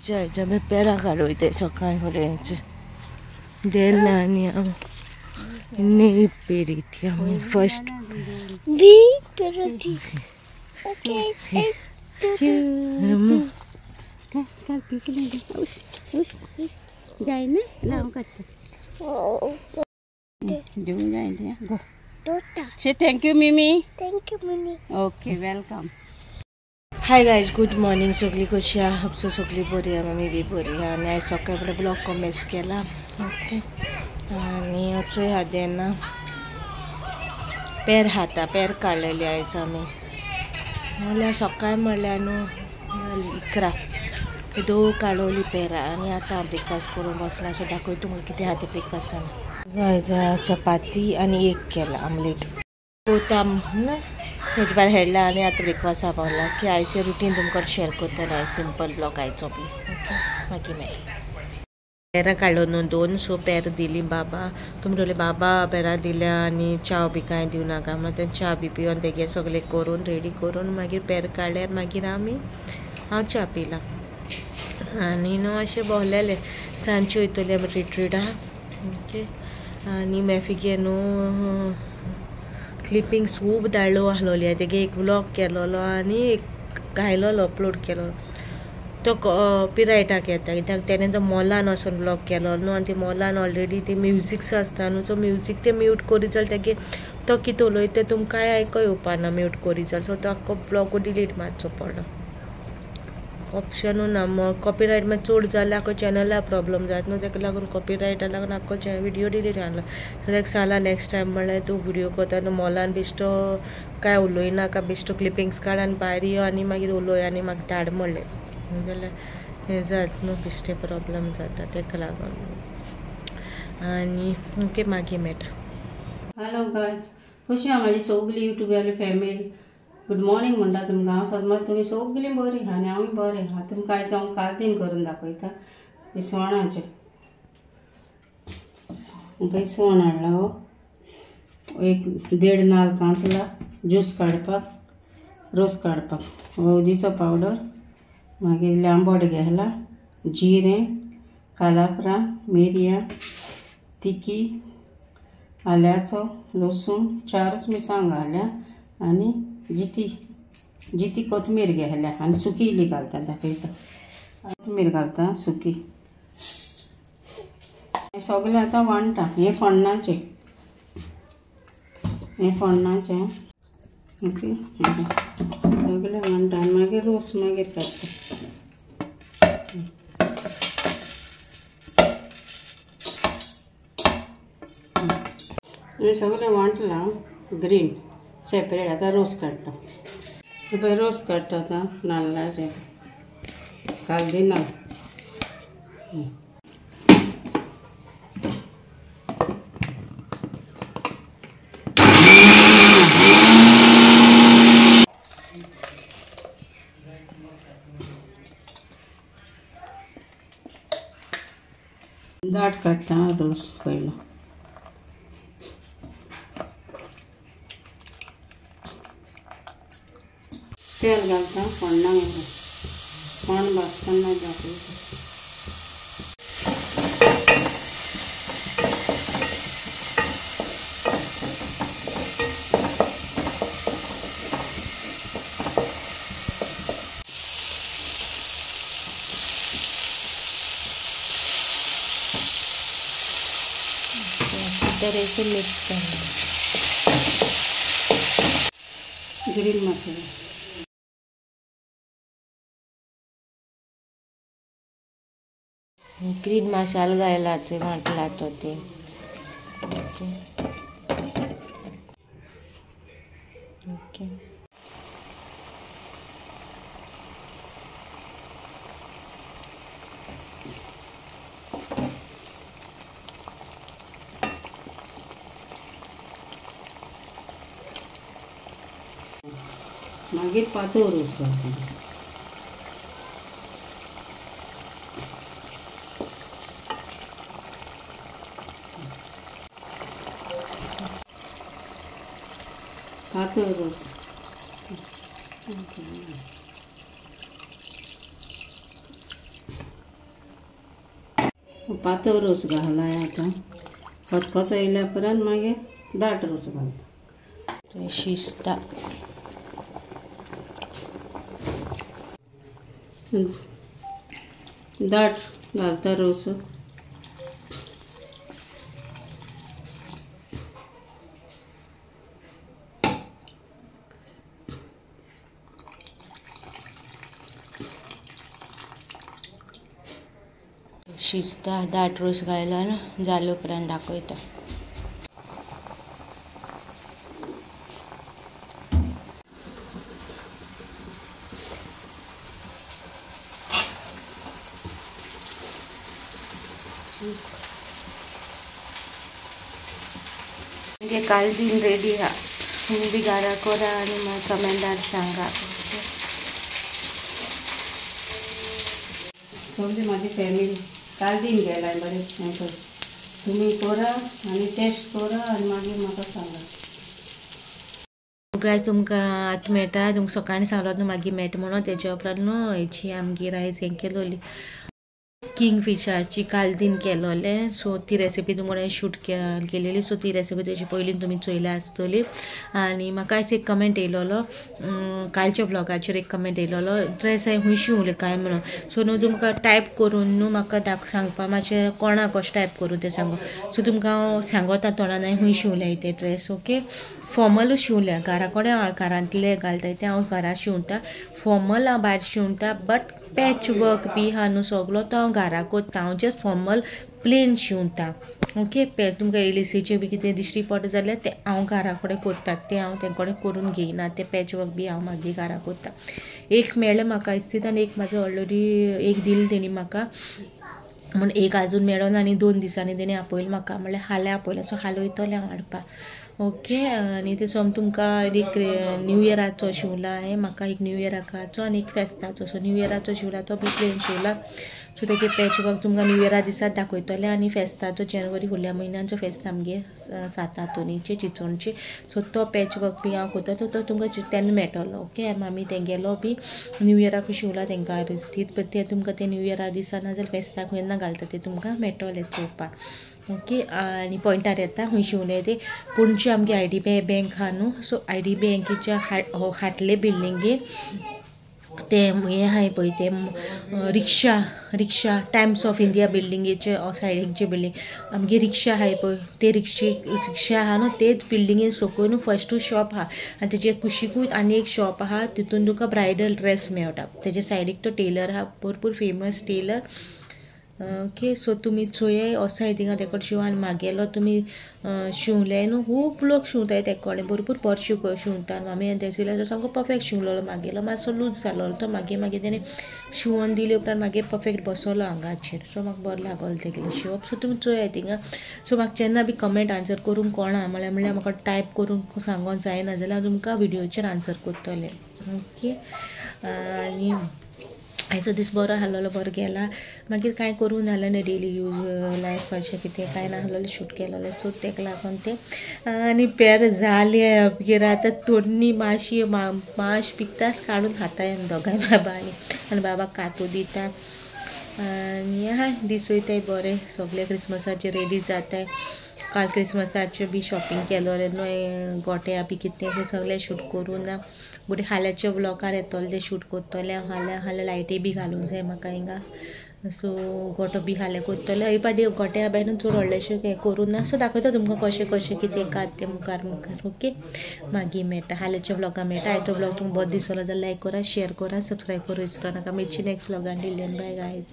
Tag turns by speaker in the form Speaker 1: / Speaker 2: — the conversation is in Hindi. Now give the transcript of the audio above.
Speaker 1: जब पेरा काढू इथे सकाळी पर्यंत देना आणि नहीं पेरी थी हमें फर्स्ट
Speaker 2: बी पेरी ओके कल पीक ले उस जाए ना लाओ करते जो जाए गो से थैंक यू मिमी okay welcome.
Speaker 1: Hi guys good morning सगळी कशी आहा आपसो सगळी बरी आहा मम्मी बी बरी आहा आणि आज सकाळी फुडें ब्लॉग कमेंट्स केला ओके आणि अचोय हादेना पेर खाता पेर काडलेली आयज आमी म्हणल्यार सकाळी म्हणल्यार न्हू 11 दो काडवली पेरां आणि आता हांव ब्रेकफास्ट करून बसला सो दाखय तुमकां कितें आहा तें ब्रेकफास्टान गायज चपाती आणि एक केला आमलेट पोताम ना तेजे भायर हेडला आणि आता ब्रेकफास्ट पावला की आयचे रुटीन तुमकां शेअर करतलें सिंपल ब्लॉग आयचो बी ओके मागीर मेळटा पेरां काडलो न्हू 2 सो पेर दिली बाबा तुमी म्हणले बाबा पेरां दिल्या आणि चाव बी कांय दिवं नाका मागीर च्या बी पिवन तेगे सगळें करून रेडी करून मागीर पेर काडल्यार मागीर हांव च्या पिला आणि न्हू अशें भोंवलेलें सांजचे वयतली आमी रिट्रीटा ओके आणि मेफिगे न्हू क्लिपिंग्स खूब धाडलो आहलोली तेगे एक व्लॉग केलोलो आणि एक घायलोलो अपलोड केलो तो कॉपीरायटाक येता कित्याक तेणें तो मॉलान वचून व्लॉग केलो न्हू आनी ते मॉलान ऑलरेडी ते म्युजिक्स आसता न्हू सो म्युजीक ते म्यूट करी जाल्यार तेगे तो कितें उलयता तें तुमकां कांय आयको येवपाना म्यूट करी जाल्यार सो तो आख्खो ब्लॉग डिलीट मारचो पडलो ऑप्शनू ना मग कॉपीरायट मागीर चड जाल्यार आख्खो चॅनला प्रॉब्लम जाता न्हू ताका लागून कॉपीरायटा लागून आख्खो विडियो डिलीट जालो सो ताका सांगला नेक्स्ट टायम म्हणल्यार तूं विडियो करता न्हू मॉलान बिश्तो कांय उलोयनाका बिश्तो क्लिपिंग्स काड आनी भायर यो आनी मागीर उलोय आनी म्हाका धाड म्हणलें जाल्यार हें जाता न्हू बिश्टे प्रॉब्लम जाता ताका लागून आनी ओके मागीर मेळटा.
Speaker 2: हॅलो गायज कशी आहा म्हाजी सगळी युट्यूबवाली फॅमिली गुड मॉर्निंग म्हणटा तुमकां हांव समज तुमी सगळीं बरी आहा आनी हांवूय बरें आहा तुमकां आयज हांव कातीन करून दाखयता इसवणाचें इसवण हाडला हो एक 1.5 नाल्ल कांतला ज्यूस काडपाक रोस काडपाक हळदीचो पावडर मागीर लांबोड घेतला जिरें कालाफ्रां मिरयां तिकी आल्याचो लसूण 4 मिरसांग घाल्या आनी जिती कोथमीर घेतल्या आनी सुकी इल्ली घालता दाखयता कोथमीर घालता सुकी सगळें आतां वांटटा हें फण्णाचें ओके सगळें वांटटा आनी मागीर रोस मागीर काडटा आनी सगळें वांटलां ग्रीन सेपरेट आतां रोस काडटा पळय रोस काडटा आतां नाल्लाचें कालदी नाल्ल दाट काडटा रोस पयलो तेल घालता फण्णां फण्ण भाजतना दाखयता
Speaker 1: तरह से मिक्स करना
Speaker 2: ग्रीन मसाला
Speaker 1: ग्रीन मसाला घायला म्हटला तो ते ओके ओके
Speaker 2: मागीर पातळ रोस घालता पातळ रोस पातळ रोस घालाय आता खतखतो येयल्या उपरांत मागीर दाट रोस घालता
Speaker 1: शिजता
Speaker 2: दाट घालता रोस
Speaker 1: शिजता दाट रोस घायला ना जाले उपरांत दाखयता म्हणजे काल दिन रेडी हा तुम्ही बी घरा करा आणि मग कमेंटार सांगा
Speaker 2: सगळी माझी फॅमिली काल दिन गेलाय बरें तुम्ही करा आणि टेस्ट करा आणि मागीर म्हाका सांगा
Speaker 1: गायज तुमकां आतां मेळटा तुमकां सकाळीं सांगलो न्हू मागीर मेळटा म्हणून तेच्या उपरांत न्हू हेची आमगेर आयज हें केलोली किंगफिशाची कालदीन केलोलें सो ती रेसिपी तुमकां शूट केलेली सो ती रेसिपी तेजी पयलीं तुमी चोयल्या आसतली आनी म्हाका आयज एक कमेंट येयलोलो कालच्या ब्लॉगाचेर एक कमेंट येयलोलो ड्रेस हांवें खूंय शिंवले काय म्हणून सो न्हू तुमकां टायप करून न्हू म्हाका सांगपा मातशें कोणाक कशें टायप करून तें सांगो सो तुमकां हांव सांगता तोंडान हांवें खूंय शिंवल्या ते ड्रेस ओके फॉर्मलूच शिंवल्या घरा कडेन हांव घरांतले घालता ते हांव घरा शिंवता फॉर्मल हांव भायर शिंवता बट पॅच वर्क बी हा न्हू सगलो तो हांव घरा करता हांव जस्ट फॉर्मल प्लेन शिंवता ओके तुमकां एलिसीचे बी कितें दिश्टी पडटा जाल्यार ते हांव घरा कडेन करता ते हांव तेंकडे करून घेयना ते पॅच वर्क बी हांव मागीर घरा करता एक मेळ्ळें म्हाका इस्तीत आनी एक म्हाजो ऑलरेडी एक दिलें तेणी म्हाका म्हण एक आजून मेळो ना आनी 2 दिसांनी तेणी आपयलें म्हाका म्हणल्यार हाल्या आपयलें सो हालो वयतलें हांव हाडपाक ओके आनी ते सोम तुमकां एक न्यू इयराचो शिवला हांवें म्हाका एक न्यू इयराचो आनी एक फेस्ताचो सो न्यू इयराचो शिवला तो बी प्लेन शिवला सो तेगे पॅच वर्क तुमकां न्यू इयरा दिसा दाखयतलें आनी फेस्ताचो जानेवारी फुडल्या म्हयन्याचो फेस्त आमगे 7 हातोनीचे चिचोणचे सो तो पॅच वर्क बी हांव करता तो तुमकां तेन्ना मेळटलो ओके आमी तेंगेलो बी न्यू इयराकूय शिवला तेंकां तीच ते तुमकां ते न्यू इयरा दिसा ना जाल्यार फेस्ताक केन्ना घालता ते तुमकां मेळटलें चोवपाक ओके आनी पॉयंटार येता खंय शिवले ते पणजी आमगे IDBI बँक हा न्हू सो IDBI बँकेच्या हाटले बिल्डिंगेर ते हें आहाय पळय ते रिक्षा टायम्स ऑफ इंडिया बिल्डिंगेचे सायडीक जे बिल्डिंग आमगे रिक्षा आहाय पळय ते रिक्षा आहा न्हू तेच बिल्डिंगेन सकयल फर्स्ट शॉप आहा आनी तेजे कुशीकूच आनी एक शॉप आहा तितून तुका ब्रायडल ड्रेस मेळटा तेजे सायडीक तो टेलर आहा भरपूर फेमस टेलर ओके सो तुमी चोये वसाय थिंगा तेका शिंवा आनी म्हागेलो तुमी शिवले न्हू खूब लोक शिंवताय तेकडे भरपूर बरें शिंवता आमी तेसिल्लो सामको परफेक्ट शिवलेलो म्हागेलो मातसो लूज जालोलो तो मागीर तेणें शिवून दिले उपरांत मागीर परफेक्ट बसलो आंगाचेर सो म्हाका बरें लागलो तेगेलें शिवप सो तुमी चोयाय थिंगा सो म्हाका जेन्ना बी कमेंट आन्सर करूंक कोणा म्हणल्यार म्हाका टायप करून सांगोन जायना जाल्यार हांव तुमकां विडियोचेर आन्सर करतलें ओके आनी आयचो दीस बरो आहलोलो बरो गेला मागीर कांय करूं नाहलें न्ही डेली यूज लायफ अशें कितें कांय नाहलेलें शूट केलेलें सो तेका लागून तें आनी पेर जालें आमगेर आतां तोडणी माश पिकताच काडून खाताय दोगांय बाबांनी आनी बाबाक कातू दिता आनी हाय दीस वयताय बरें सगळे क्रिसमसाचे रेडी जाताय काल क्रिसमसाचे बी शॉपिंग केलोलें न्हू गोट्या बी कितें तें सगळें शूट करून बरी हाल्याच्या ब्लॉकार येतोलें तें शूट करतलें हाल्या लायटी बी घालूंक जाय म्हाका हिंगा सो गोटो बी हाल्या करतलें हय पाटी गोट्या भायल्यान चड व्हडलेशें हें करून ना सो दाखयता तुमकां कशें कितें कात तें मुखार ओके मागीर मेळटा हाल्याच्या ब्लॉगार मेळटा आयचो ब्लॉग तुमकां बरो दिसलो जाल्यार लायक करा शेअर करा सबस्क्रायब करूं विसरू नाका मेळची नेक्स्ट ब्लॉगान डिलियन बाय गायज